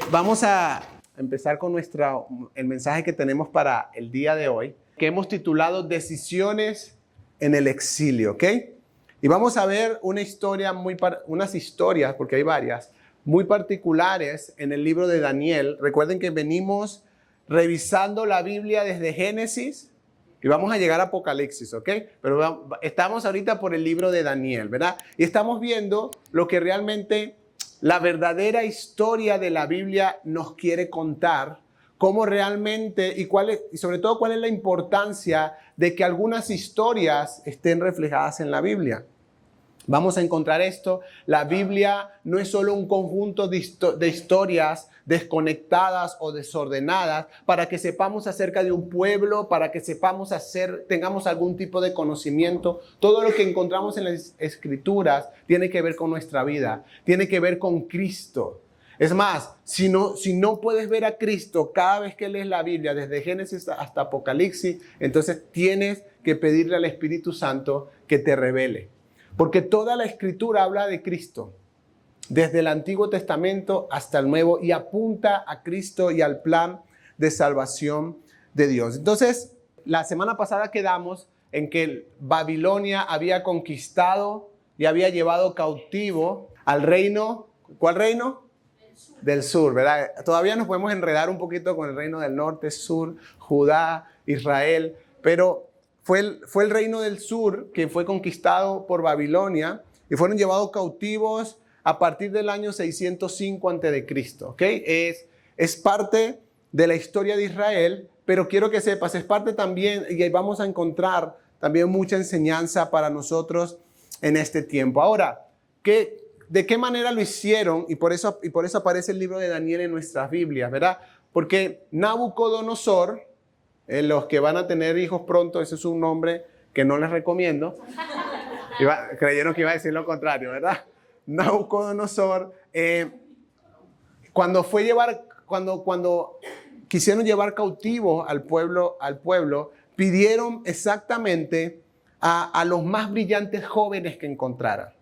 Vamos a empezar con el mensaje que tenemos para el día de hoy, que hemos titulado Decisiones en el exilio, ¿ok? Y vamos a ver unas historias, porque hay varias, muy particulares en el libro de Daniel. Recuerden que venimos revisando la Biblia desde Génesis y vamos a llegar a Apocalipsis, ¿ok? Pero estamos ahorita por el libro de Daniel, ¿verdad? Y estamos viendo lo que realmente la verdadera historia de la Biblia nos quiere contar, cómo realmente y sobre todo cuál es la importancia de que algunas historias estén reflejadas en la Biblia. Vamos a encontrar esto. La Biblia no es solo un conjunto de historias desconectadas o desordenadas para que sepamos acerca de un pueblo, para que tengamos algún tipo de conocimiento. Todo lo que encontramos en las Escrituras tiene que ver con nuestra vida, tiene que ver con Cristo. Es más, si no puedes ver a Cristo cada vez que lees la Biblia, desde Génesis hasta Apocalipsis, entonces tienes que pedirle al Espíritu Santo que te revele. Porque toda la Escritura habla de Cristo, desde el Antiguo Testamento hasta el Nuevo, y apunta a Cristo y al plan de salvación de Dios. Entonces, la semana pasada quedamos en que Babilonia había conquistado y había llevado cautivo al reino. ¿Cuál reino? Del sur, ¿verdad? Todavía nos podemos enredar un poquito con el reino del norte, sur, Judá, Israel, pero fue el reino del sur que fue conquistado por Babilonia y fueron llevados cautivos a partir del año 605 a.C., ¿ok? Es parte de la historia de Israel, pero quiero que sepas, es parte también, y vamos a encontrar también mucha enseñanza para nosotros en este tiempo. Ahora, ¿de qué manera lo hicieron? Y por eso aparece el libro de Daniel en nuestras Biblias, ¿verdad? Porque Nabucodonosor, los que van a tener hijos pronto, ese es un nombre que no les recomiendo. Creyeron que iba a decir lo contrario, ¿verdad? Nabucodonosor, cuando quisieron llevar cautivos al pueblo, pidieron exactamente a los más brillantes jóvenes que encontraran.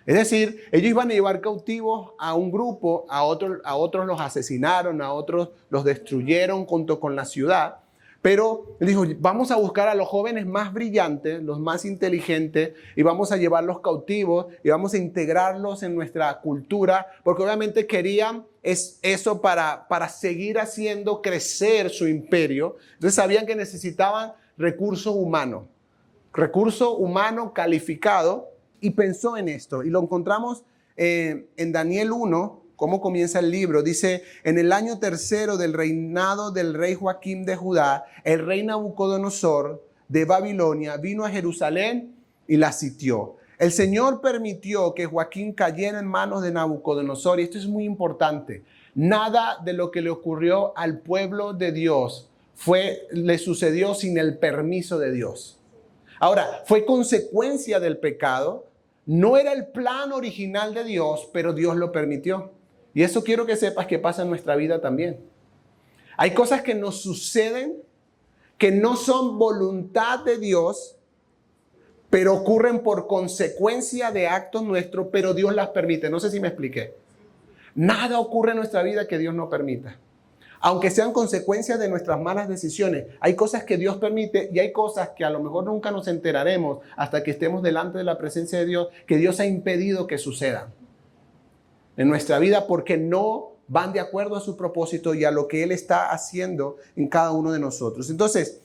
Es decir, ellos iban a llevar cautivos a un grupo, a otros los asesinaron, a otros los destruyeron junto con la ciudad. Pero dijo, vamos a buscar a los jóvenes más brillantes, los más inteligentes, y vamos a llevarlos cautivos y vamos a integrarlos en nuestra cultura, porque obviamente querían eso para seguir haciendo crecer su imperio. Entonces sabían que necesitaban recurso humano calificado, y pensó en esto. Y lo encontramos en Daniel 1. ¿Cómo comienza el libro? Dice, en el año 3 del reinado del rey Joaquín de Judá, el rey Nabucodonosor de Babilonia vino a Jerusalén y la sitió. El Señor permitió que Joaquín cayera en manos de Nabucodonosor, y esto es muy importante. Nada de lo que le ocurrió al pueblo de Dios le sucedió sin el permiso de Dios. Ahora, fue consecuencia del pecado, no era el plan original de Dios, pero Dios lo permitió. Y eso quiero que sepas que pasa en nuestra vida también. Hay cosas que nos suceden que no son voluntad de Dios, pero ocurren por consecuencia de actos nuestros, pero Dios las permite. No sé si me expliqué. Nada ocurre en nuestra vida que Dios no permita. Aunque sean consecuencias de nuestras malas decisiones, hay cosas que Dios permite y hay cosas que a lo mejor nunca nos enteraremos hasta que estemos delante de la presencia de Dios, que Dios ha impedido que sucedan en nuestra vida porque no van de acuerdo a su propósito y a lo que Él está haciendo en cada uno de nosotros. Entonces,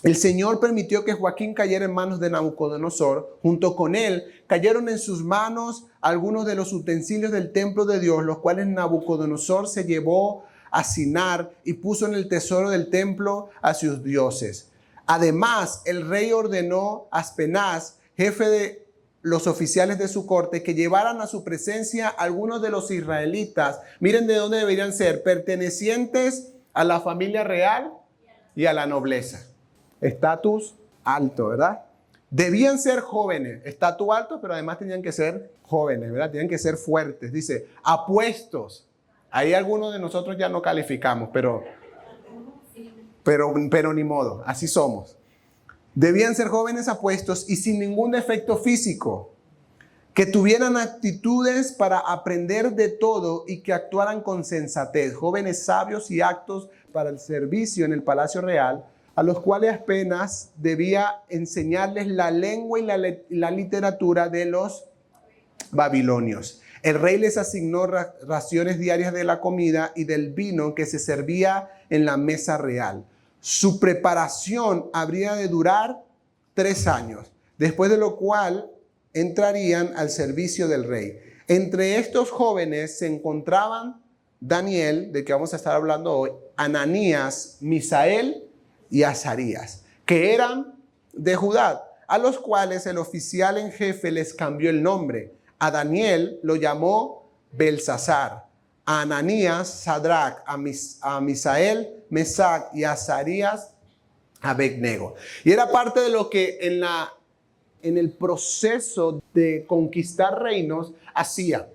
el Señor permitió que Joaquín cayera en manos de Nabucodonosor. Junto con él cayeron en sus manos algunos de los utensilios del templo de Dios, los cuales Nabucodonosor se llevó a Sinar y puso en el tesoro del templo a sus dioses. Además, el rey ordenó a Aspenaz, jefe de los oficiales de su corte, que llevaran a su presencia algunos de los israelitas. Miren de dónde deberían ser, pertenecientes a la familia real y a la nobleza. Estatus alto, ¿verdad? Debían ser jóvenes, estatus alto, pero además tenían que ser jóvenes, ¿verdad? Tenían que ser fuertes. Dice, apuestos. Ahí algunos de nosotros ya no calificamos, pero ni modo, así somos. Debían ser jóvenes apuestos y sin ningún defecto físico, que tuvieran actitudes para aprender de todo y que actuaran con sensatez, jóvenes sabios y aptos para el servicio en el palacio real, a los cuales apenas debía enseñarles la lengua y la literatura de los babilonios. El rey les asignó raciones diarias de la comida y del vino que se servía en la mesa real. Su preparación habría de durar 3 años, después de lo cual entrarían al servicio del rey. Entre estos jóvenes se encontraban Daniel, de que vamos a estar hablando hoy, Ananías, Misael y Azarías, que eran de Judá, a los cuales el oficial en jefe les cambió el nombre. A Daniel lo llamó Belsasar, a Ananías, Sadrach, a Misael, Mesac y a Azarías, Abednego. Y era parte de lo que en el proceso de conquistar reinos hacían.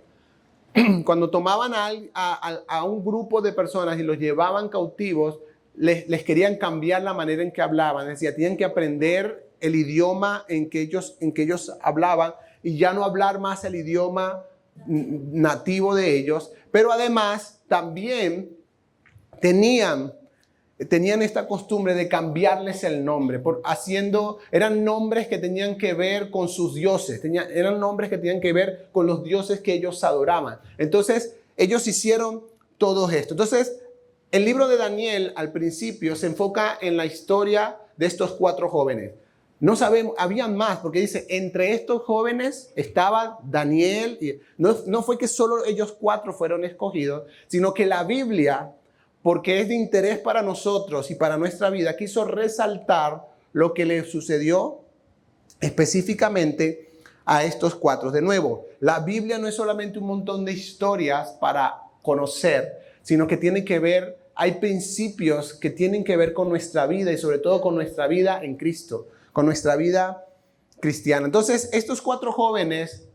Cuando tomaban a un grupo de personas y los llevaban cautivos, les querían cambiar la manera en que hablaban. Es decir, tenían que aprender el idioma en que ellos hablaban y ya no hablar más el idioma nativo de ellos. Pero además también tenían esta costumbre de cambiarles el nombre, eran nombres que tenían que ver con sus dioses, eran nombres que tenían que ver con los dioses que ellos adoraban. Entonces, ellos hicieron todo esto. Entonces, el libro de Daniel al principio se enfoca en la historia de estos 4 jóvenes. No sabemos, habían más, porque dice, entre estos jóvenes estaba Daniel. Y no fue que solo ellos 4 fueron escogidos, sino que la Biblia, porque es de interés para nosotros y para nuestra vida, quiso resaltar lo que le sucedió específicamente a estos 4. De nuevo, la Biblia no es solamente un montón de historias para conocer, sino que tiene que ver, hay principios que tienen que ver con nuestra vida y sobre todo con nuestra vida en Cristo, con nuestra vida cristiana. Entonces, estos 4 jóvenes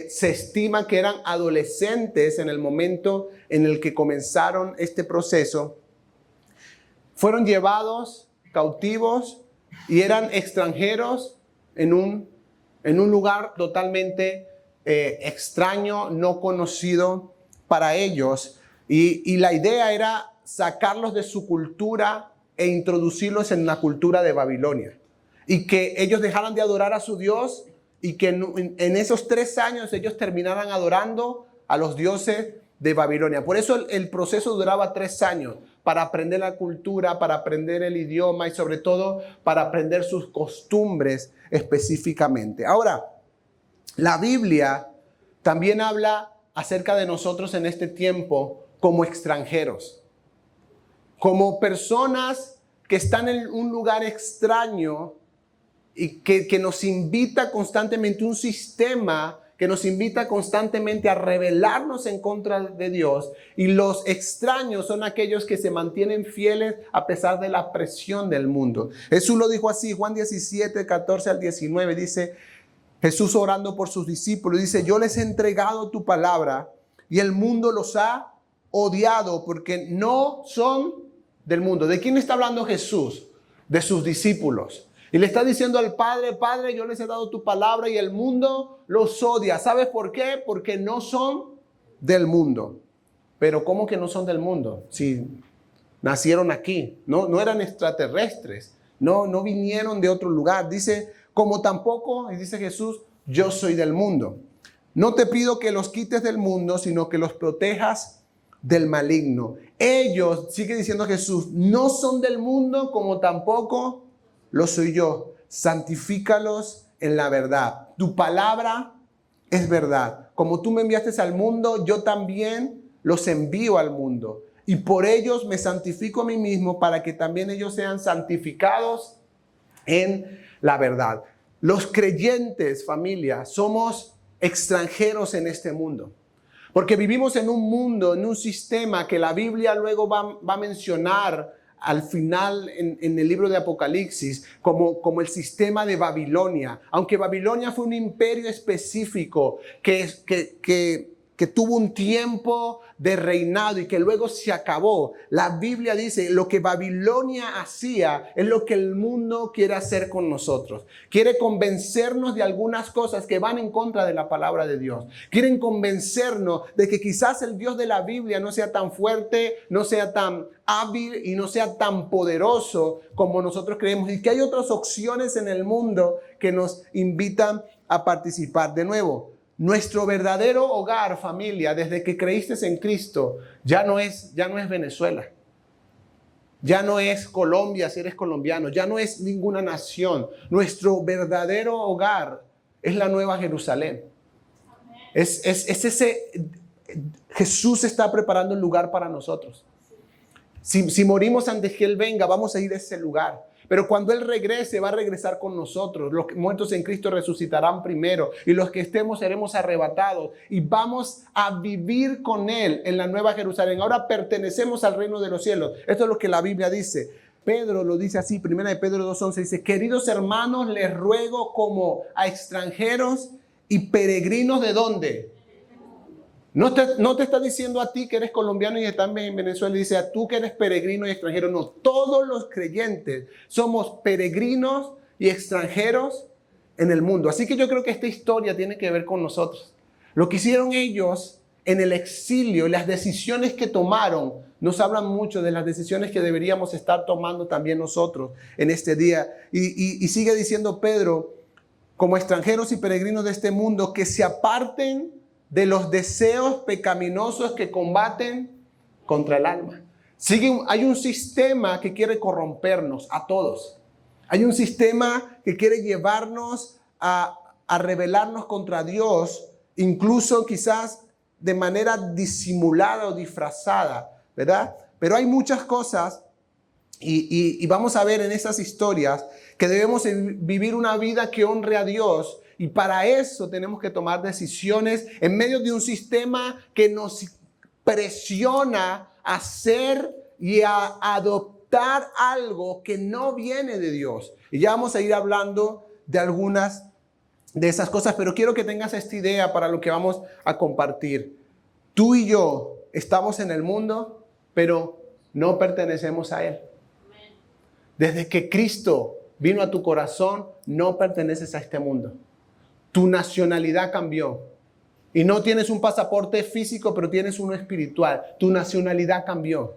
se estima que eran adolescentes en el momento en el que comenzaron este proceso. Fueron llevados cautivos y eran extranjeros en un lugar totalmente extraño, no conocido para ellos. Y la idea era sacarlos de su cultura e introducirlos en la cultura de Babilonia. Y que ellos dejaran de adorar a su Dios y que en esos 3 años ellos terminaran adorando a los dioses de Babilonia. Por eso el proceso duraba 3 años, para aprender la cultura, para aprender el idioma y sobre todo para aprender sus costumbres específicamente. Ahora, la Biblia también habla acerca de nosotros en este tiempo como extranjeros, como personas que están en un lugar extraño y que nos invita constantemente, un sistema que nos invita constantemente a rebelarnos en contra de Dios. Y los extraños son aquellos que se mantienen fieles a pesar de la presión del mundo. Jesús lo dijo así, Juan 17, 14 al 19, dice, Jesús orando por sus discípulos, dice, yo les he entregado tu palabra y el mundo los ha odiado porque no son del mundo. ¿De quién está hablando Jesús? De sus discípulos. Y le está diciendo al Padre, Padre, yo les he dado tu palabra y el mundo los odia. ¿Sabes por qué? Porque no son del mundo. Pero ¿cómo que no son del mundo? Si nacieron aquí, no eran extraterrestres, no vinieron de otro lugar. Dice, como tampoco, y dice Jesús, yo soy del mundo. No te pido que los quites del mundo, sino que los protejas del maligno. Ellos, sigue diciendo Jesús, no son del mundo como tampoco lo soy yo. Santifícalos en la verdad. Tu palabra es verdad. Como tú me enviaste al mundo, yo también los envío al mundo. Y por ellos me santifico a mí mismo para que también ellos sean santificados en la verdad. Los creyentes, familia, somos extranjeros en este mundo. Porque vivimos en un mundo, en un sistema que la Biblia luego va a mencionar al final en el libro de Apocalipsis como el sistema de Babilonia. Aunque Babilonia fue un imperio específico que que tuvo un tiempo de reinado y que luego se acabó. La Biblia dice, lo que Babilonia hacía es lo que el mundo quiere hacer con nosotros. Quiere convencernos de algunas cosas que van en contra de la palabra de Dios. Quieren convencernos de que quizás el Dios de la Biblia no sea tan fuerte, no sea tan hábil y no sea tan poderoso como nosotros creemos, y que hay otras opciones en el mundo que nos invitan a participar. De nuevo, nuestro verdadero hogar, familia, desde que creíste en Cristo, ya no es Venezuela. Ya no es Colombia si eres colombiano. Ya no es ninguna nación. Nuestro verdadero hogar es la Nueva Jerusalén. Es ese... Jesús está preparando un lugar para nosotros. Si morimos antes que Él venga, vamos a ir a ese lugar. Pero cuando Él regrese, va a regresar con nosotros. Los muertos en Cristo resucitarán primero y los que estemos seremos arrebatados y vamos a vivir con Él en la Nueva Jerusalén. Ahora pertenecemos al reino de los cielos. Esto es lo que la Biblia dice. Pedro lo dice así, 1 de Pedro 2:11, dice, queridos hermanos, les ruego como a extranjeros y peregrinos, ¿de dónde? No te está diciendo a ti que eres colombiano y estás en Venezuela, dice a tú que eres peregrino y extranjero. No, todos los creyentes somos peregrinos y extranjeros en el mundo. Así que yo creo que esta historia tiene que ver con nosotros. Lo que hicieron ellos en el exilio y las decisiones que tomaron nos hablan mucho de las decisiones que deberíamos estar tomando también nosotros en este día. Y sigue diciendo Pedro, como extranjeros y peregrinos de este mundo, que se aparten de los deseos pecaminosos que combaten contra el alma. Hay un sistema que quiere corrompernos a todos. Hay un sistema que quiere llevarnos a rebelarnos contra Dios, incluso quizás de manera disimulada o disfrazada, ¿verdad? Pero hay muchas cosas y vamos a ver en esas historias que debemos vivir una vida que honre a Dios. Y para eso tenemos que tomar decisiones en medio de un sistema que nos presiona a hacer y a adoptar algo que no viene de Dios. Y ya vamos a ir hablando de algunas de esas cosas, pero quiero que tengas esta idea para lo que vamos a compartir. Tú y yo estamos en el mundo, pero no pertenecemos a Él. Desde que Cristo vino a tu corazón, no perteneces a este mundo. Tu nacionalidad cambió. Y no tienes pasaporte físico, pero tienes uno espiritual. Tu nacionalidad cambió.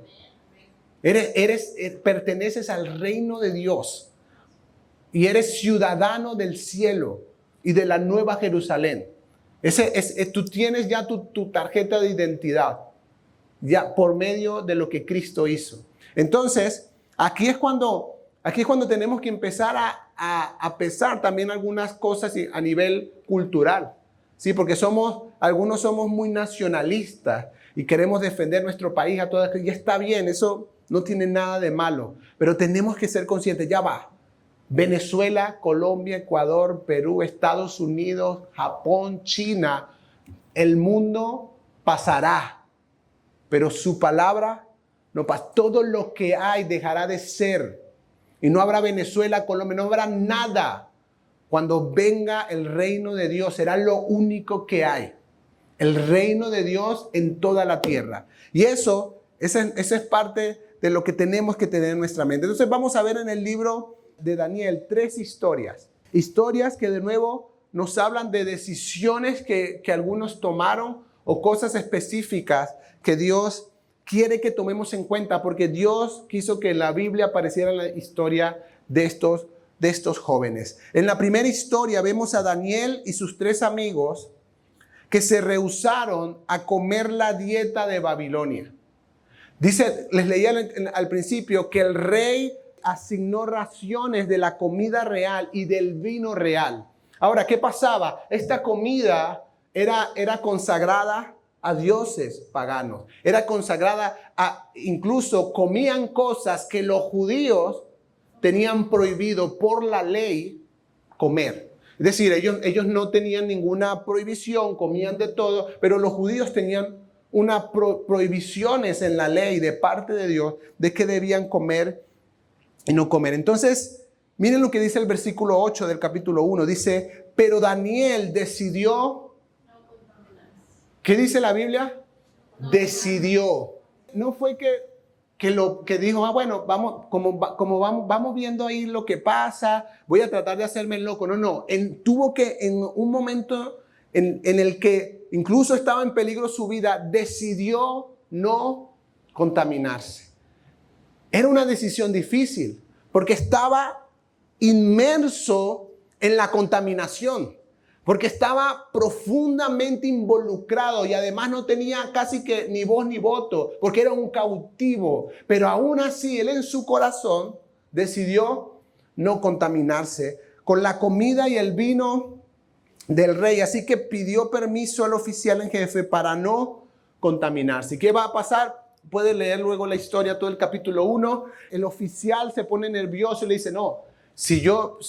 Perteneces al reino de Dios. Y eres ciudadano del cielo y de la Nueva Jerusalén. Tú tienes ya tu tarjeta de identidad. Ya por medio de lo que Cristo hizo. Entonces, aquí es cuando tenemos que empezar a pesar también algunas cosas a nivel cultural, ¿sí? Porque algunos somos muy nacionalistas y queremos defender nuestro país a todas. Y está bien, eso no tiene nada de malo, pero tenemos que ser conscientes, ya va. Venezuela, Colombia, Ecuador, Perú, Estados Unidos, Japón, China, el mundo pasará, pero su palabra no pasa. Todo lo que hay dejará de ser. Y no habrá Venezuela, Colombia, no habrá nada. Cuando venga el reino de Dios, será lo único que hay. El reino de Dios en toda la tierra. Y esa es parte de lo que tenemos que tener en nuestra mente. Entonces vamos a ver en el libro de Daniel 3 historias. Historias que de nuevo nos hablan de decisiones que algunos tomaron o cosas específicas que Dios quiere que tomemos en cuenta, porque Dios quiso que la Biblia apareciera en la historia de estos jóvenes. En la primera historia vemos a Daniel y sus 3 amigos que se rehusaron a comer la dieta de Babilonia. Dice, les leía al principio que el rey asignó raciones de la comida real y del vino real. Ahora, ¿qué pasaba? Esta comida era consagrada a dioses paganos. Era consagrada incluso comían cosas que los judíos tenían prohibido por la ley comer. Es decir, ellos no tenían ninguna prohibición, comían de todo, pero los judíos tenían unas prohibiciones en la ley de parte de Dios de que debían comer y no comer. Entonces, miren lo que dice el versículo 8 del capítulo 1. Dice, pero Daniel decidió ¿Qué dice la Biblia? Decidió. No fue que dijo, bueno, vamos viendo ahí lo que pasa, voy a tratar de hacerme el loco. No. Tuvo que, en un momento en el que incluso estaba en peligro su vida, decidió no contaminarse. Era una decisión difícil porque estaba inmerso en la contaminación, porque estaba profundamente involucrado y además no tenía casi que ni voz ni voto, porque era un cautivo. Pero aún así, él en su corazón decidió no contaminarse con la comida y el vino del rey. Así que pidió permiso al oficial en jefe para no contaminarse. ¿Qué va a pasar? Puede leer luego la historia, todo el capítulo 1. El oficial se pone nervioso y le dice, no, si yo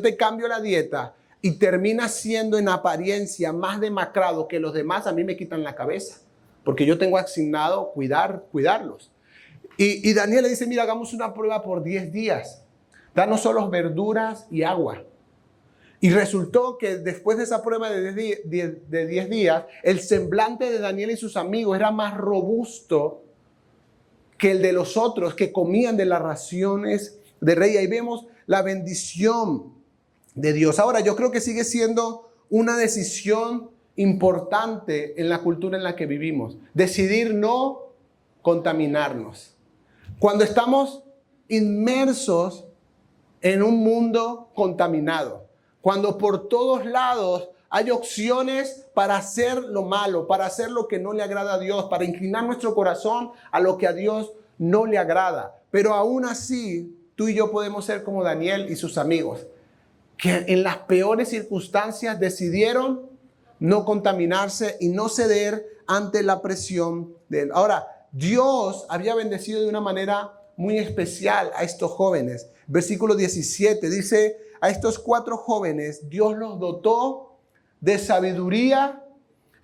te cambio la dieta y terminas siendo en apariencia más demacrado que los demás, a mí me quitan la cabeza, porque yo tengo asignado cuidarlos. Y Daniel le dice, mira, hagamos una prueba por 10 días. Danos solo verduras y agua. Y resultó que después de esa prueba de 10 días, el semblante de Daniel y sus amigos era más robusto que el de los otros que comían de las raciones de rey. Ahí vemos la bendición de Dios. Ahora, yo creo que sigue siendo una decisión importante en la cultura en la que vivimos. Decidir no contaminarnos. Cuando estamos inmersos en un mundo contaminado, cuando por todos lados hay opciones para hacer lo malo, para hacer lo que no le agrada a Dios, para inclinar nuestro corazón a lo que a Dios no le agrada. Pero aún así, tú y yo podemos ser como Daniel y sus amigos, que en las peores circunstancias decidieron no contaminarse y no ceder ante la presión de él. Ahora, Dios había bendecido de una manera muy especial a estos jóvenes. Versículo 17 dice, a estos 4 jóvenes Dios los dotó de sabiduría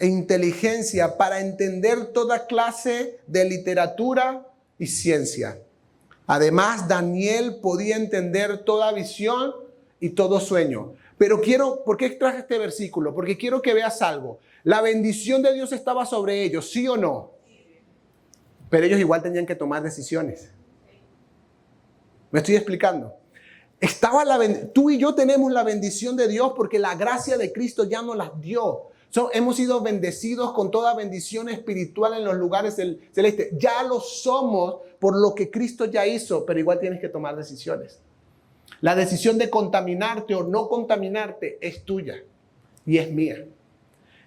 e inteligencia para entender toda clase de literatura y ciencia. Además, Daniel podía entender toda visión y todo sueño. Pero ¿por qué traje este versículo? Porque quiero que veas algo. La bendición de Dios estaba sobre ellos, ¿sí o no? Pero ellos igual tenían que tomar decisiones. ¿Me estoy explicando? Tú y yo tenemos la bendición de Dios porque la gracia de Cristo ya nos las dio. Hemos sido bendecidos con toda bendición espiritual en los lugares celestes. Ya lo somos por lo que Cristo ya hizo, pero igual tienes que tomar decisiones. La decisión de contaminarte o no contaminarte es tuya y es mía.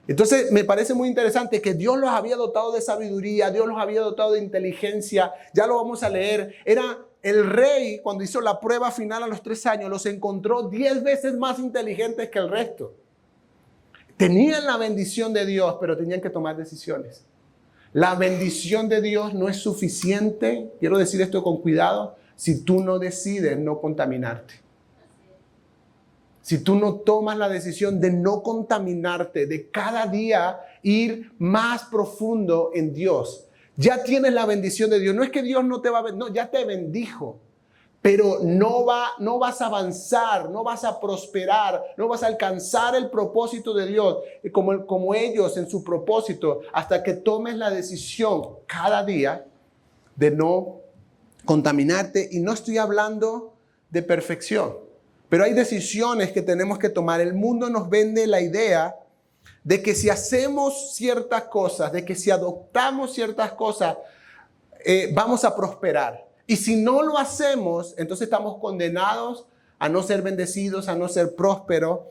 Entonces me parece muy interesante que Dios los había dotado de sabiduría, Dios los había dotado de inteligencia. Ya lo vamos a leer. Era el rey, cuando hizo la prueba final a los 3 años, los encontró 10 veces más inteligentes que el resto. Tenían la bendición de Dios, pero tenían que tomar decisiones. La bendición de Dios no es suficiente, quiero decir esto con cuidado, si tú no decides no contaminarte. Si tú no tomas la decisión de no contaminarte, de cada día ir más profundo en Dios. Ya tienes la bendición de Dios. No es que Dios no te va a bendición, no, ya te bendijo. Pero no vas a avanzar, no vas a prosperar, no vas a alcanzar el propósito de Dios como ellos en su propósito hasta que tomes la decisión cada día de no contaminarte. Y no estoy hablando de perfección, pero hay decisiones que tenemos que tomar. El mundo nos vende la idea de que si hacemos ciertas cosas, de que si adoptamos ciertas cosas, vamos a prosperar. Y si no lo hacemos, entonces estamos condenados a no ser bendecidos, a no ser prósperos.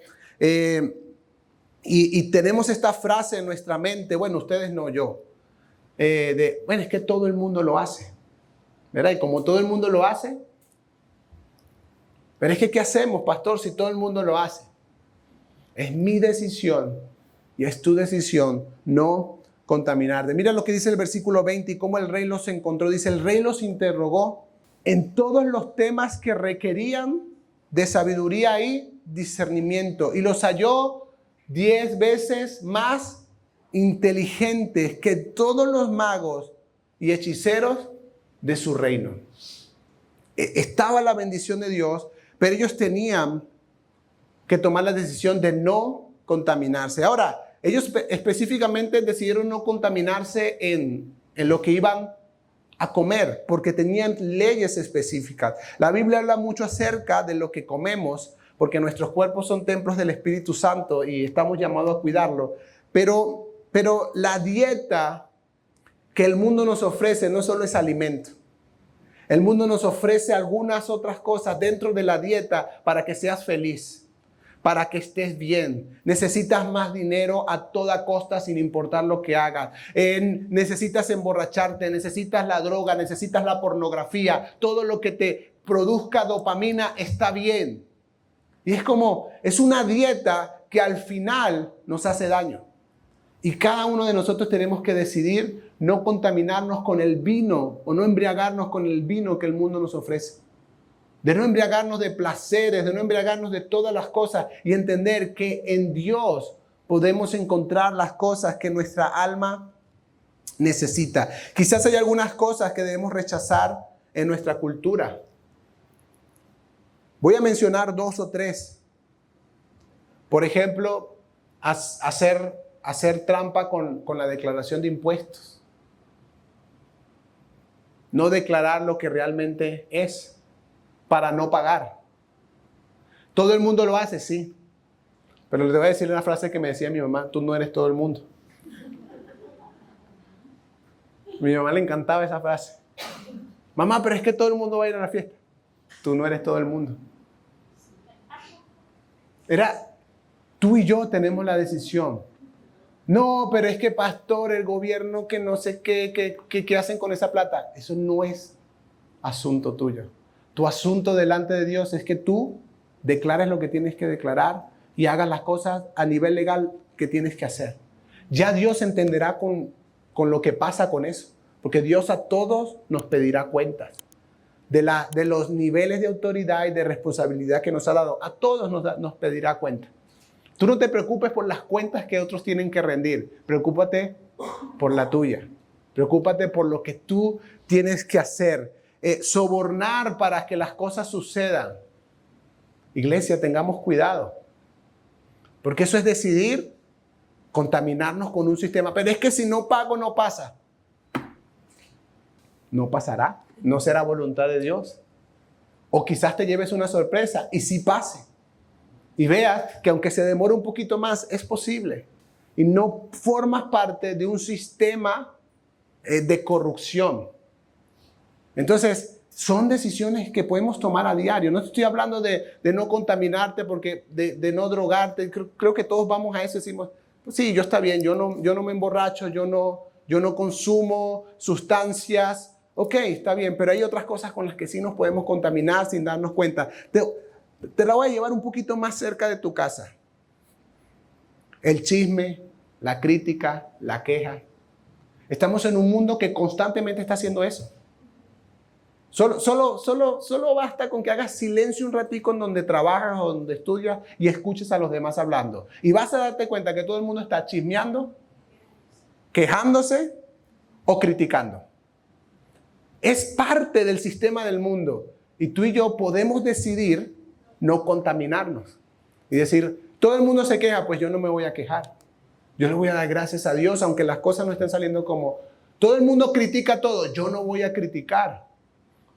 Y tenemos esta frase en nuestra mente, bueno, ustedes no, yo. Bueno, es que todo el mundo lo hace, ¿verdad? Y como todo el mundo lo hace, pero es que ¿qué hacemos, pastor, si todo el mundo lo hace? Es mi decisión y es tu decisión no contaminarte. Mira lo que dice el versículo 20 y cómo el rey los encontró. Dice, el rey los interrogó en todos los temas que requerían de sabiduría y discernimiento y los halló 10 veces más inteligentes que todos los magos y hechiceros de su reino. Estaba la bendición de Dios, pero ellos tenían que tomar la decisión de no contaminarse. Ahora, ellos específicamente decidieron no contaminarse en lo que iban a comer, porque tenían leyes específicas. La Biblia habla mucho acerca de lo que comemos, porque nuestros cuerpos son templos del Espíritu Santo y estamos llamados a cuidarlo. Pero la dieta que el mundo nos ofrece no solo es alimento. El mundo nos ofrece algunas otras cosas dentro de la dieta para que seas feliz, para que estés bien. Necesitas más dinero a toda costa sin importar lo que hagas. Necesitas emborracharte, necesitas la droga, necesitas la pornografía. Todo lo que te produzca dopamina está bien. Y es una dieta que al final nos hace daño. Y cada uno de nosotros tenemos que decidir no contaminarnos con el vino o no embriagarnos con el vino que el mundo nos ofrece. De no embriagarnos de placeres, de no embriagarnos de todas las cosas y entender que en Dios podemos encontrar las cosas que nuestra alma necesita. Quizás hay algunas cosas que debemos rechazar en nuestra cultura. Voy a mencionar 2 o 3. Por ejemplo, hacer trampa con la declaración de impuestos. No declarar lo que realmente es para no pagar. Todo el mundo lo hace, sí. Pero les voy a decir una frase que me decía mi mamá: tú no eres todo el mundo. Mi mamá le encantaba esa frase. Mamá, pero es que todo el mundo va a ir a la fiesta. Tú no eres todo el mundo. Tú y yo tenemos la decisión. No, pero es que pastor, el gobierno, que no sé qué hacen con esa plata. Eso no es asunto tuyo. Tu asunto delante de Dios es que tú declares lo que tienes que declarar y hagas las cosas a nivel legal que tienes que hacer. Ya Dios entenderá con lo que pasa con eso, porque Dios a todos nos pedirá cuentas de los niveles de autoridad y de responsabilidad que nos ha dado. A todos nos pedirá cuenta. Tú no te preocupes por las cuentas que otros tienen que rendir. Preocúpate por la tuya. Preocúpate por lo que tú tienes que hacer. Sobornar para que las cosas sucedan. Iglesia, tengamos cuidado. Porque eso es decidir contaminarnos con un sistema. Pero es que si no pago, no pasa. No pasará. No será voluntad de Dios. O quizás te lleves una sorpresa y sí pase. Y veas que aunque se demore un poquito más, es posible. Y no formas parte de un sistema de corrupción. Entonces, son decisiones que podemos tomar a diario. No te estoy hablando de no contaminarte, de no drogarte. Creo que todos vamos a eso y decimos, pues sí, yo está bien, yo no me emborracho, yo no consumo sustancias. Ok, está bien, pero hay otras cosas con las que sí nos podemos contaminar sin darnos cuenta. Te la voy a llevar un poquito más cerca de tu casa. El chisme, la crítica, la queja. Estamos en un mundo que constantemente está haciendo eso. Solo basta con que hagas silencio un ratico en donde trabajas o donde estudias y escuches a los demás hablando. Y vas a darte cuenta que todo el mundo está chismeando, quejándose o criticando. Es parte del sistema del mundo. Y tú y yo podemos decidir no contaminarnos. Y decir, todo el mundo se queja, pues yo no me voy a quejar. Yo le voy a dar gracias a Dios, aunque las cosas no estén saliendo como... Todo el mundo critica todo, yo no voy a criticar.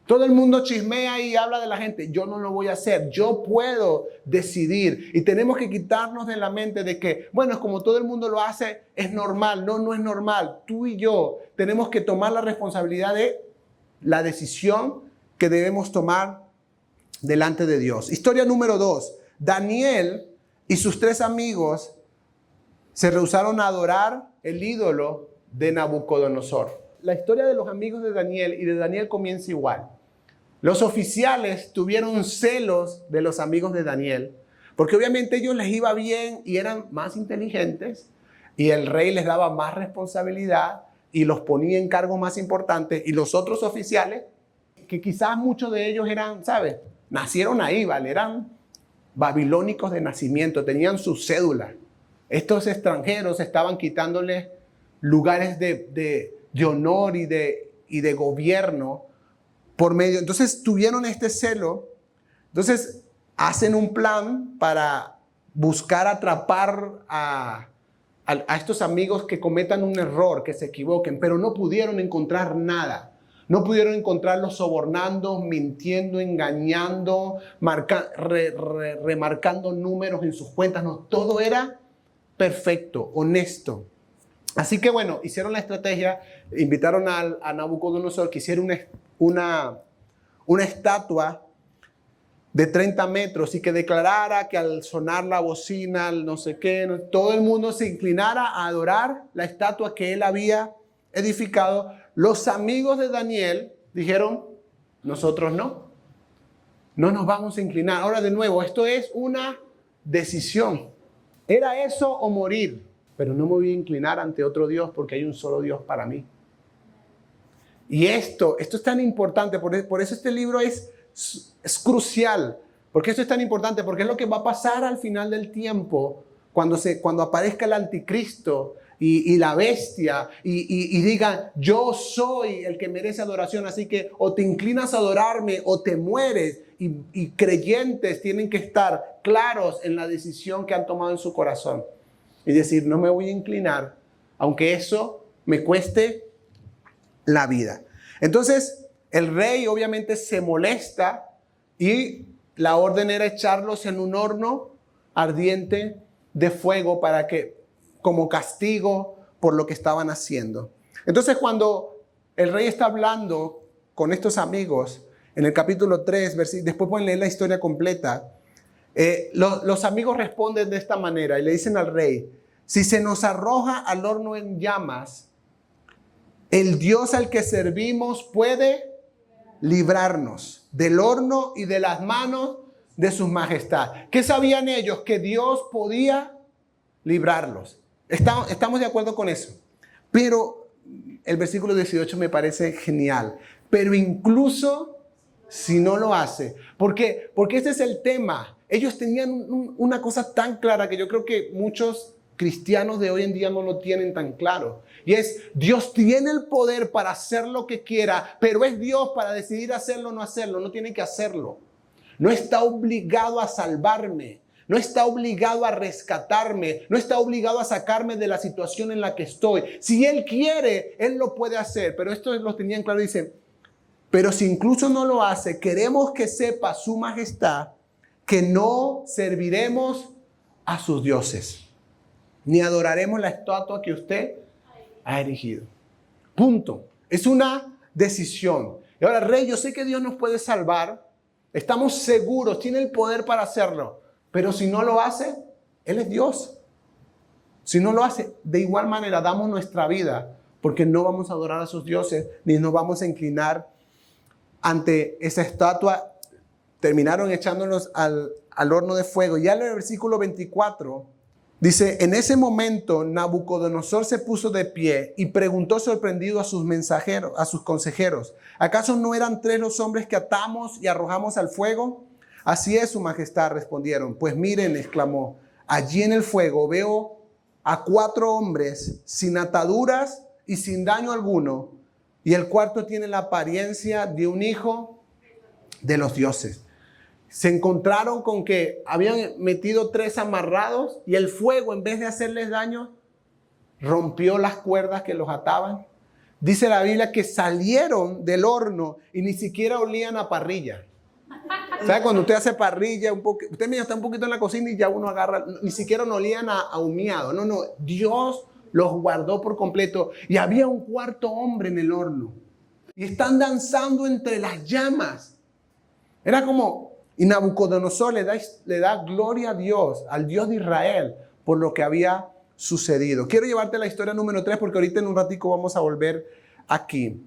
Todo el mundo chismea y habla de la gente, yo no lo voy a hacer. Yo puedo decidir. Y tenemos que quitarnos de la mente de que, bueno, es como todo el mundo lo hace, es normal. No, no es normal. Tú y yo tenemos que tomar la responsabilidad de la decisión que debemos tomar delante de Dios. Historia número 2. Daniel y sus 3 amigos se rehusaron a adorar el ídolo de Nabucodonosor. La historia de los amigos de Daniel y de Daniel comienza igual. Los oficiales tuvieron celos de los amigos de Daniel, porque obviamente ellos les iba bien y eran más inteligentes, y el rey les daba más responsabilidad y los ponía en cargos más importantes, y los otros oficiales, que quizás muchos de ellos eran, ¿sabes? Nacieron ahí, ¿vale? Eran babilónicos de nacimiento, tenían su cédula. Estos extranjeros estaban quitándoles lugares de honor y de gobierno por medio. Entonces tuvieron este celo. Entonces hacen un plan para buscar atrapar a a estos amigos que cometan un error, que se equivoquen, pero no pudieron encontrar nada. No pudieron encontrarlos sobornando, mintiendo, engañando, remarcando números en sus cuentas. No, todo era perfecto, honesto. Así que bueno, hicieron la estrategia, invitaron a Nabucodonosor que hiciera una estatua de 30 metros y que declarara que al sonar la bocina, no sé qué, todo el mundo se inclinara a adorar la estatua que él había edificado. Los amigos de Daniel dijeron, nosotros no nos vamos a inclinar. Ahora de nuevo, esto es una decisión. Era eso o morir, pero no me voy a inclinar ante otro Dios porque hay un solo Dios para mí. Y esto es tan importante, por eso este libro es crucial. ¿Por qué esto es tan importante? Porque es lo que va a pasar al final del tiempo, cuando aparezca el anticristo y la bestia y digan, yo soy el que merece adoración, así que o te inclinas a adorarme o te mueres. Y creyentes tienen que estar claros en la decisión que han tomado en su corazón. Y decir, no me voy a inclinar, aunque eso me cueste la vida. Entonces, el rey obviamente se molesta y la orden era echarlos en un horno ardiente de fuego como castigo por lo que estaban haciendo. Entonces, cuando el rey está hablando con estos amigos, en el capítulo 3, después pueden leer la historia completa, los amigos responden de esta manera y le dicen al rey, si se nos arroja al horno en llamas, el Dios al que servimos puede librarnos del horno y de las manos de su majestad. ¿Qué sabían ellos? Que Dios podía librarlos. Estamos de acuerdo con eso. Pero el versículo 18 me parece genial. Pero incluso si no lo hace. ¿Por qué? Porque este es el tema. Ellos tenían una cosa tan clara que yo creo que muchos cristianos de hoy en día no lo tienen tan claro. Y es, Dios tiene el poder para hacer lo que quiera, pero es Dios para decidir hacerlo o no hacerlo. No tiene que hacerlo. No está obligado a salvarme. No está obligado a rescatarme. No está obligado a sacarme de la situación en la que estoy. Si Él quiere, Él lo puede hacer. Pero esto lo tenían claro. Dice, pero si incluso no lo hace, queremos que sepa su majestad que no serviremos a sus dioses, ni adoraremos la estatua que usted ha erigido. Punto. Es una decisión. Y ahora, rey, yo sé que Dios nos puede salvar. Estamos seguros, tiene el poder para hacerlo. Pero si no lo hace, Él es Dios. Si no lo hace, de igual manera damos nuestra vida, porque no vamos a adorar a sus dioses, ni nos vamos a inclinar ante esa estatua. Terminaron echándonos al horno de fuego. Ya en el versículo 24 dice, en ese momento Nabucodonosor se puso de pie y preguntó sorprendido a sus mensajeros, a sus consejeros, ¿acaso no eran 3 los hombres que atamos y arrojamos al fuego? Así es, su majestad, respondieron. Pues miren, exclamó, allí en el fuego veo a 4 hombres sin ataduras y sin daño alguno, y el cuarto tiene la apariencia de un hijo de los dioses. Se encontraron con que habían metido 3 amarrados y el fuego, en vez de hacerles daño, rompió las cuerdas que los ataban. Dice la Biblia que salieron del horno y ni siquiera olían a parrilla. ¿Sabe? Cuando usted hace parrilla, usted mira, está un poquito en la cocina y ya uno agarra, ni siquiera no olían a humeado. No, Dios los guardó por completo. Y había un 4.º hombre en el horno. Y están danzando entre las llamas. Era como... Y Nabucodonosor le da gloria a Dios, al Dios de Israel, por lo que había sucedido. Quiero llevarte a la historia número 3 porque ahorita en un ratico vamos a volver aquí.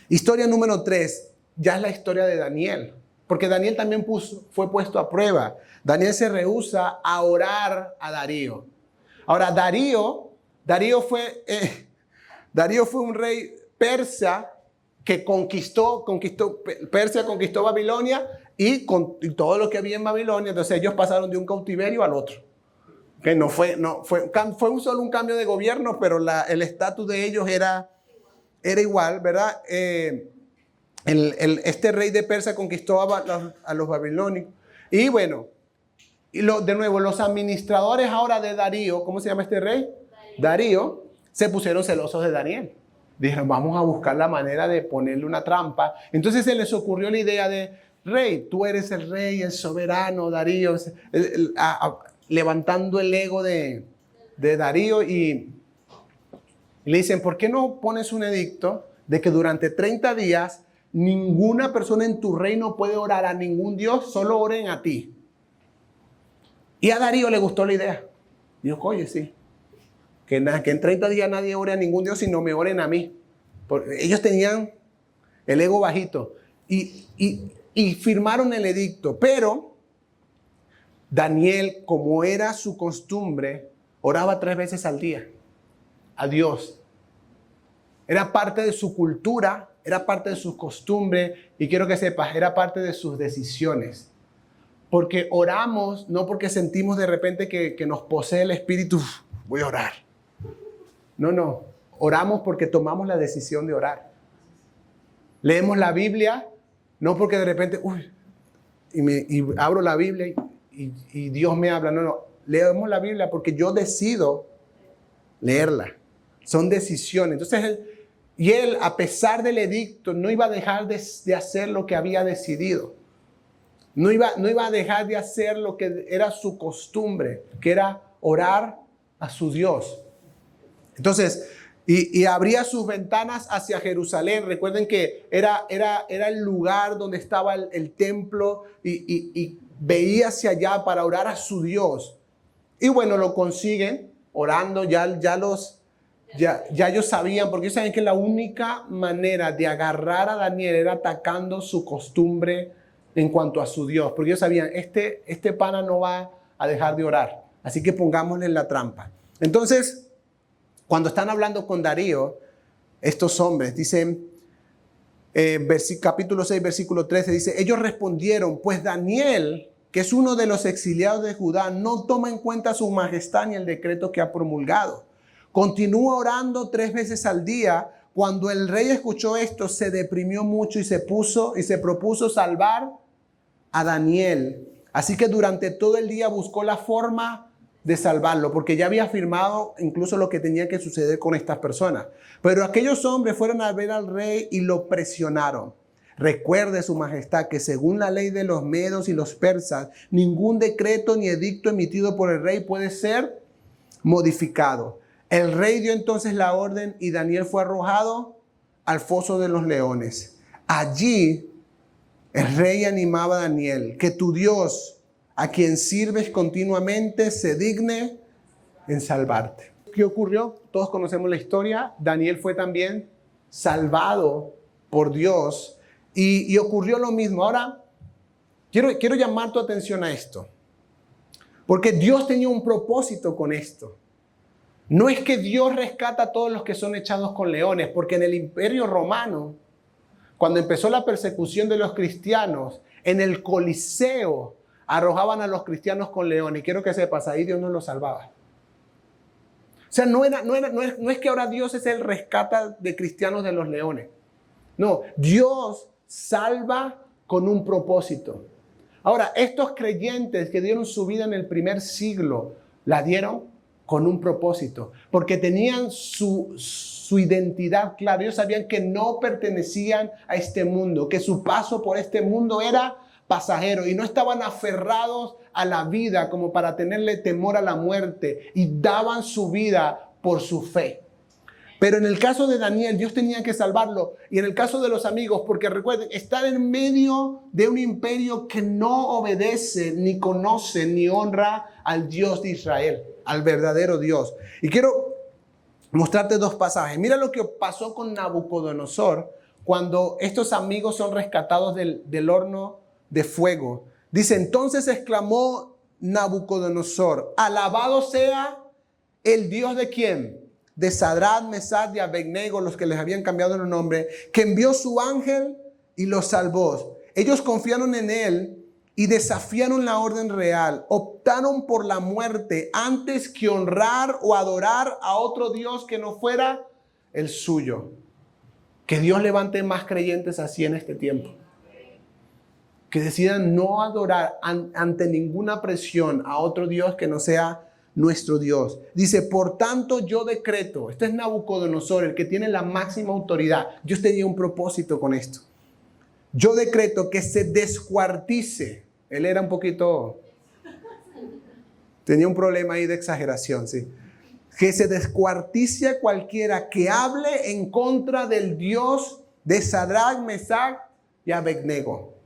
Historia número 3, ya es la historia de Daniel. Porque Daniel también fue puesto a prueba. Daniel se rehúsa a orar a Darío. Ahora, Darío fue un rey persa que Persia conquistó Babilonia y todo lo que había en Babilonia. Entonces ellos pasaron de un cautiverio al otro. Que fue solo un cambio de gobierno, pero el estatus de ellos era igual, ¿verdad? Este rey de Persia conquistó a los babilónicos. Y bueno, Y de nuevo, los administradores ahora de Darío, ¿cómo se llama este rey? Darío, se pusieron celosos de Daniel. Dijeron, vamos a buscar la manera de ponerle una trampa. Entonces se les ocurrió la idea de, rey, tú eres el rey, el soberano, Darío, levantando el ego de Darío y le dicen, ¿por qué no pones un edicto de que durante 30 días ninguna persona en tu reino puede orar a ningún dios, solo oren a ti? Y a Darío le gustó la idea. Dijo, oye, sí. Que en 30 días nadie ore a ningún dios, sino me oren a mí. Porque ellos tenían el ego bajito. Y firmaron el edicto. Pero Daniel, como era su costumbre, oraba 3 veces al día a Dios. Era parte de su cultura, era parte de sus costumbres. Y quiero que sepas, era parte de sus decisiones. Porque oramos, no porque sentimos de repente que nos posee el espíritu, voy a orar. No, oramos porque tomamos la decisión de orar. Leemos la Biblia, no porque de repente, y abro la Biblia y Dios me habla. No, leemos la Biblia porque yo decido leerla. Son decisiones. Entonces, él, a pesar del edicto, no iba a dejar de hacer lo que había decidido. No iba a dejar de hacer lo que era su costumbre, que era orar a su Dios. Entonces, y abría sus ventanas hacia Jerusalén. Recuerden que era el lugar donde estaba el templo y veía hacia allá para orar a su Dios. Y bueno, lo consiguen orando. Ya ellos sabían, porque ellos sabían que la única manera de agarrar a Daniel era atacando su costumbre en cuanto a su Dios, porque ellos sabían, este pana no va a dejar de orar, así que pongámosle en la trampa. Entonces, cuando están hablando con Darío, estos hombres, dicen, capítulo 6, versículo 13, dice, ellos respondieron, pues Daniel, que es uno de los exiliados de Judá, no toma en cuenta su majestad ni el decreto que ha promulgado. Continúa orando 3 veces al día. Cuando el rey escuchó esto, se deprimió mucho y se propuso salvar a Daniel. Así que durante todo el día buscó la forma de salvarlo, porque ya había firmado incluso lo que tenía que suceder con estas personas. Pero aquellos hombres fueron a ver al rey y lo presionaron. Recuerde, su majestad, que según la ley de los medos y los persas, ningún decreto ni edicto emitido por el rey puede ser modificado. El rey dio entonces la orden y Daniel fue arrojado al foso de los leones. Allí el rey animaba a Daniel, que tu Dios, a quien sirves continuamente, se digne en salvarte. ¿Qué ocurrió? Todos conocemos la historia. Daniel fue también salvado por Dios y ocurrió lo mismo. Ahora, quiero llamar tu atención a esto, porque Dios tenía un propósito con esto. No es que Dios rescata a todos los que son echados con leones, porque en el Imperio Romano, cuando empezó la persecución de los cristianos, en el Coliseo arrojaban a los cristianos con leones. Y quiero que sepas, ahí Dios no los salvaba. O sea, no es que ahora Dios es el rescata de cristianos de los leones. No, Dios salva con un propósito. Ahora, estos creyentes que dieron su vida en el primer siglo, la dieron con un propósito, porque tenían su identidad clara. Ellos sabían que no pertenecían a este mundo, que su paso por este mundo era pasajero y no estaban aferrados a la vida como para tenerle temor a la muerte, y daban su vida por su fe. Pero en el caso de Daniel, Dios tenía que salvarlo. Y en el caso de los amigos, porque recuerden, están en medio de un imperio que no obedece, ni conoce, ni honra al Dios de Israel, al verdadero Dios. Y quiero mostrarte 2 pasajes. Mira lo que pasó con Nabucodonosor cuando estos amigos son rescatados del horno de fuego. Dice, entonces exclamó Nabucodonosor, alabado sea el Dios de ¿quién? De Sadrach, Mesach y Abednego, los que les habían cambiado el nombre, que envió su ángel y los salvó. Ellos confiaron en él y desafiaron la orden real. Optaron por la muerte antes que honrar o adorar a otro Dios que no fuera el suyo. Que Dios levante más creyentes así en este tiempo. que decidan no adorar ante ninguna presión a otro Dios que no sea nuestro Dios. Dice, por tanto yo decreto, este es Nabucodonosor, el que tiene la máxima autoridad. Dios tenía un propósito con esto. Yo decreto que se descuartice. Él era un poquito, tenía un problema ahí de exageración, sí. Que se descuartice a cualquiera que hable en contra del Dios de Sadrach, Mesach y Abednego,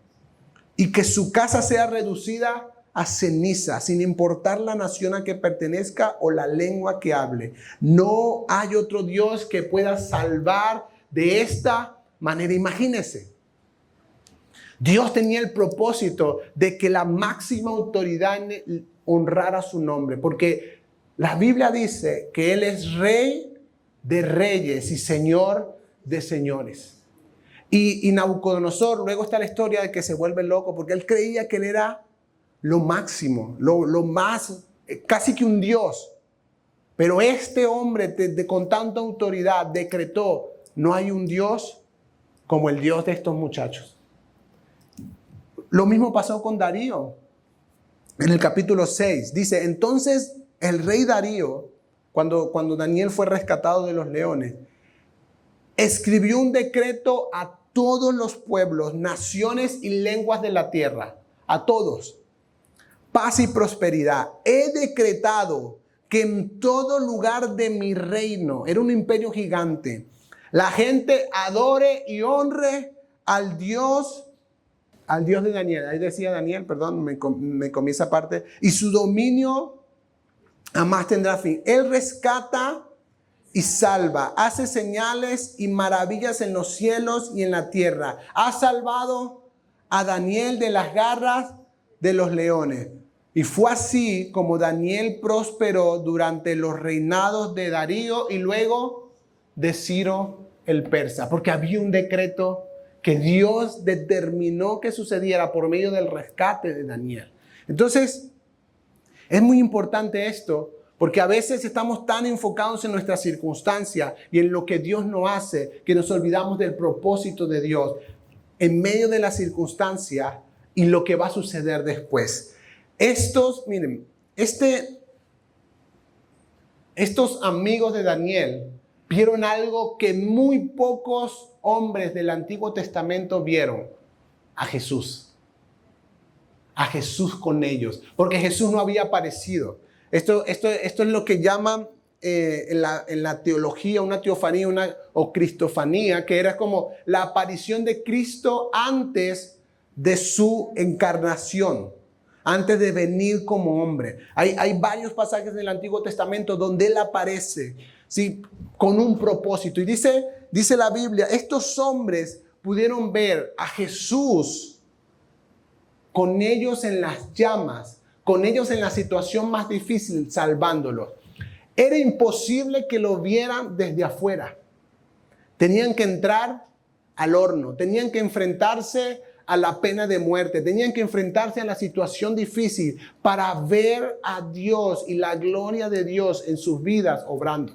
y que su casa sea reducida a ceniza, sin importar la nación a que pertenezca o la lengua que hable. No hay otro Dios que pueda salvar de esta manera. Imagínense. Dios tenía el propósito de que la máxima autoridad honrara su nombre, porque la Biblia dice que Él es Rey de reyes y Señor de señores. Y Nabucodonosor, luego está la historia de que se vuelve loco porque él creía que él era lo máximo, lo más, casi que un Dios. Pero este hombre con tanta autoridad decretó, no hay un Dios como el Dios de estos muchachos. Lo mismo pasó con Darío. En el capítulo 6 dice, entonces el rey Darío, cuando Daniel fue rescatado de los leones, escribió un decreto a todos los pueblos, naciones y lenguas de la tierra, a todos. Paz y prosperidad. He decretado que en todo lugar de mi reino, era un imperio gigante, la gente adore y honre al Dios de Daniel. Ahí decía Daniel, perdón, me comí esa parte. Y su dominio jamás tendrá fin. Él rescata y salva, hace señales y maravillas en los cielos y en la tierra. Ha salvado a Daniel de las garras de los leones. Y fue así como Daniel prosperó durante los reinados de Darío y luego de Ciro el persa, porque había un decreto que Dios determinó que sucediera por medio del rescate de Daniel. Entonces, es muy importante esto, porque a veces estamos tan enfocados en nuestras circunstancias y en lo que Dios no hace, que nos olvidamos del propósito de Dios en medio de la circunstancia y lo que va a suceder después. Miren, estos amigos de Daniel vieron algo que muy pocos hombres del Antiguo Testamento vieron: a Jesús. A Jesús con ellos, porque Jesús no había aparecido. Esto es lo que llaman en la teología una teofanía o cristofanía, que era como la aparición de Cristo antes de su encarnación, antes de venir como hombre. Hay varios pasajes del Antiguo Testamento donde Él aparece, ¿sí?, con un propósito. Y dice la Biblia, estos hombres pudieron ver a Jesús con ellos en las llamas, con ellos en la situación más difícil, salvándolos. Era imposible que lo vieran desde afuera. Tenían que entrar al horno, tenían que enfrentarse a la pena de muerte, tenían que enfrentarse a la situación difícil para ver a Dios y la gloria de Dios en sus vidas obrando.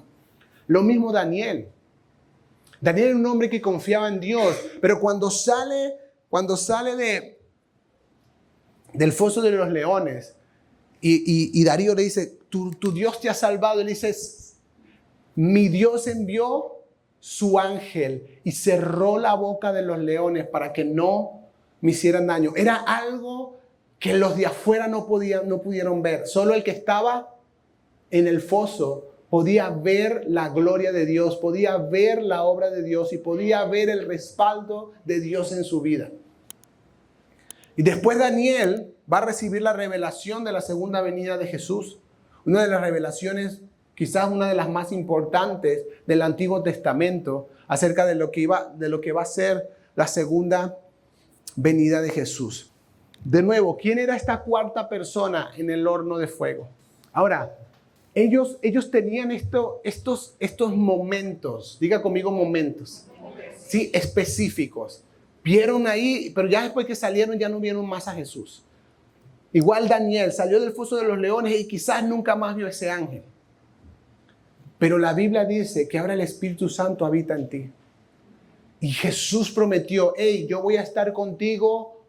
Lo mismo Daniel. Daniel era un hombre que confiaba en Dios, pero cuando sale del foso de los leones, y Darío le dice, tu Dios te ha salvado. Él dice, mi Dios envió su ángel y cerró la boca de los leones para que no me hicieran daño. Era algo que los de afuera no pudieron ver. Solo el que estaba en el foso podía ver la gloria de Dios, podía ver la obra de Dios y podía ver el respaldo de Dios en su vida. Y después Daniel va a recibir la revelación de la segunda venida de Jesús. Una de las revelaciones, quizás una de las más importantes del Antiguo Testamento, acerca de lo que va a ser la segunda venida de Jesús. De nuevo, ¿quién era esta cuarta persona en el horno de fuego? Ahora, ellos tenían estos momentos, diga conmigo momentos, sí, específicos. Vieron ahí, pero ya después que salieron ya no vieron más a Jesús. Igual Daniel salió del foso de los leones y quizás nunca más vio ese ángel. Pero la Biblia dice que ahora el Espíritu Santo habita en ti. Y Jesús prometió, hey, yo voy a estar contigo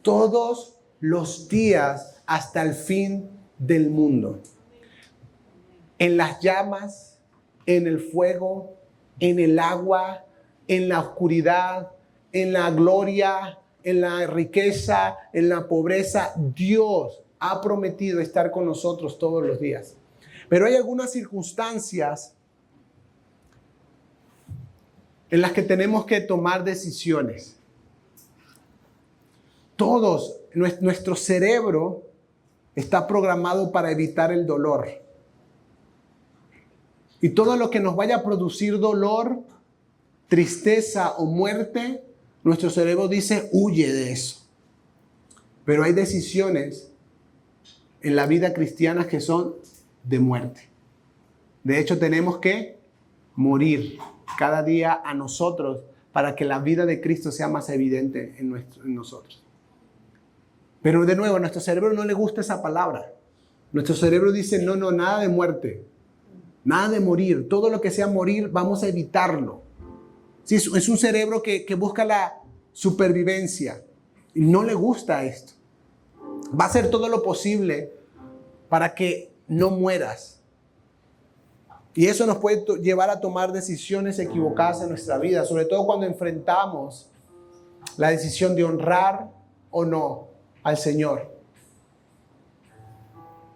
todos los días hasta el fin del mundo. En las llamas, en el fuego, en el agua, en la oscuridad, en la gloria, en la riqueza, en la pobreza, Dios ha prometido estar con nosotros todos los días. Pero hay algunas circunstancias en las que tenemos que tomar decisiones. Todos, nuestro cerebro está programado para evitar el dolor. Y todo lo que nos vaya a producir dolor, tristeza o muerte, nuestro cerebro dice, huye de eso. Pero hay decisiones en la vida cristiana que son de muerte. De hecho, tenemos que morir cada día a nosotros para que la vida de Cristo sea más evidente en nosotros. Pero de nuevo, a nuestro cerebro no le gusta esa palabra. Nuestro cerebro dice, no, nada de muerte, nada de morir. Todo lo que sea morir, vamos a evitarlo. Sí, es un cerebro que busca la supervivencia y no le gusta esto. Va a hacer todo lo posible para que no mueras. Y eso nos puede llevar a tomar decisiones equivocadas en nuestra vida, sobre todo cuando enfrentamos la decisión de honrar o no al Señor.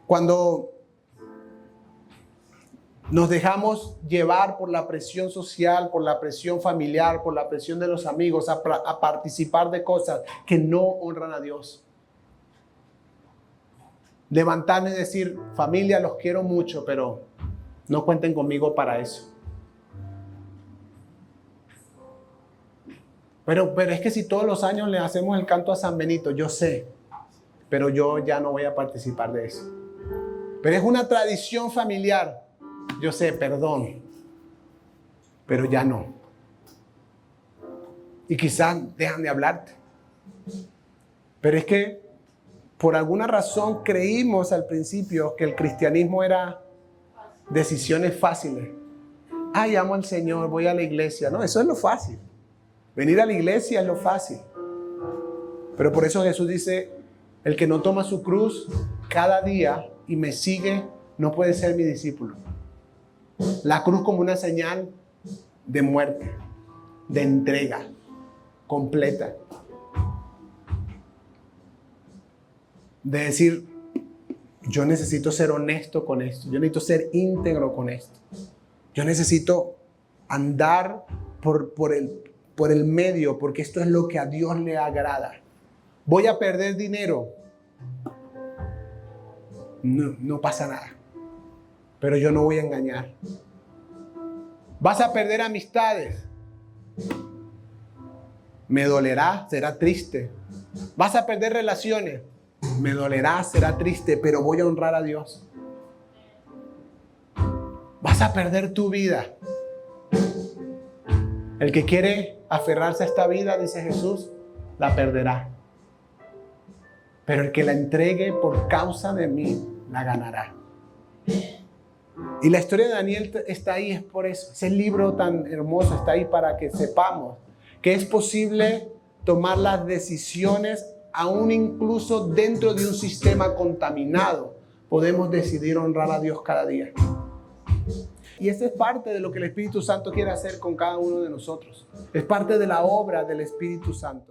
Cuando nos dejamos llevar por la presión social, por la presión familiar, por la presión de los amigos, a participar de cosas que no honran a Dios. Levantarnos y decir, familia, los quiero mucho, pero no cuenten conmigo para eso. Pero es que si todos los años le hacemos el canto a San Benito, yo sé, pero yo ya no voy a participar de eso. Pero es una tradición familiar. Yo sé, perdón, pero ya no. Y quizás dejan de hablarte. Pero es que por alguna razón creímos al principio que el cristianismo era decisiones fáciles. Ay, amo al Señor, voy a la iglesia. No, eso es lo fácil. Venir a la iglesia es lo fácil. Pero por eso Jesús dice, el que no toma su cruz cada día y me sigue, no puede ser mi discípulo. La cruz como una señal de muerte, de entrega completa. De decir, yo necesito ser honesto con esto, yo necesito ser íntegro con esto. Yo necesito andar por el medio, porque esto es lo que a Dios le agrada. Voy a perder dinero. No pasa nada. Pero yo no voy a engañar. Vas a perder amistades. Me dolerá, será triste. Vas a perder relaciones. Me dolerá, será triste, pero voy a honrar a Dios. Vas a perder tu vida. El que quiere aferrarse a esta vida, dice Jesús, la perderá. Pero el que la entregue por causa de mí, la ganará. Y la historia de Daniel está ahí, es por eso. Ese libro tan hermoso está ahí para que sepamos que es posible tomar las decisiones aún incluso dentro de un sistema contaminado. Podemos decidir honrar a Dios cada día. Y esa es parte de lo que el Espíritu Santo quiere hacer con cada uno de nosotros. Es parte de la obra del Espíritu Santo.